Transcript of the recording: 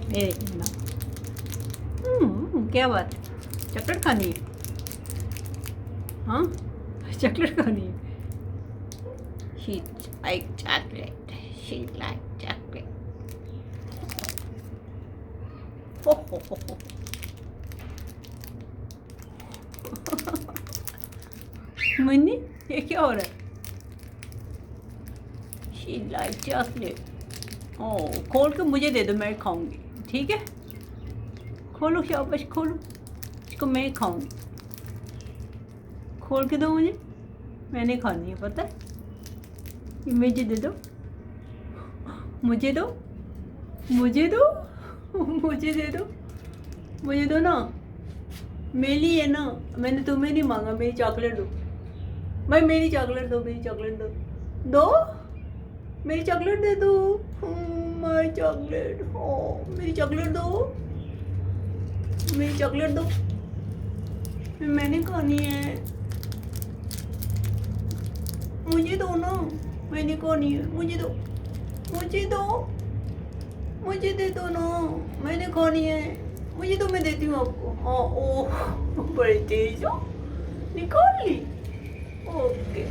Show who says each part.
Speaker 1: ये देखिए ना। क्या बात है, चॉकलेट खानी है? हाँ, चॉकलेट खानी है। She like chocolate, she like chocolate. हो। मन्नी, ये क्या हो रहा है? She like chocolate. ओह, खोल के मुझे दे दो, मैं खाऊंगी, ठीक है? खोलो शाबाश, खोलो, इसको मैं खाऊंगी। खोल के दो मुझे, मैंने खानी है, पता है? ये मुझे दे दो, मुझे दो, मुझे दो, मुझे दे दो, मुझे दो ना। मेरी है ना, मैंने तुम्हें नहीं मांगा, मेरी चॉकलेट दो भाई, मेरी चॉकलेट दो, मेरी चॉकलेट दो, दो, मेरी चॉकलेट दे दो। माय चॉकलेट, ओ मेरी चॉकलेट दो, मेरी चॉकलेट दो, मैंने खानी है, मुझे दो ना, मैंने खानी है, मुझे दो, मुझे दो, मुझे दे दो ना, मैंने खानी है, मुझे तो मैं देती हूँ आपको। हाँ, ओ बड़ी तेज हो, निकाल ली। ओके।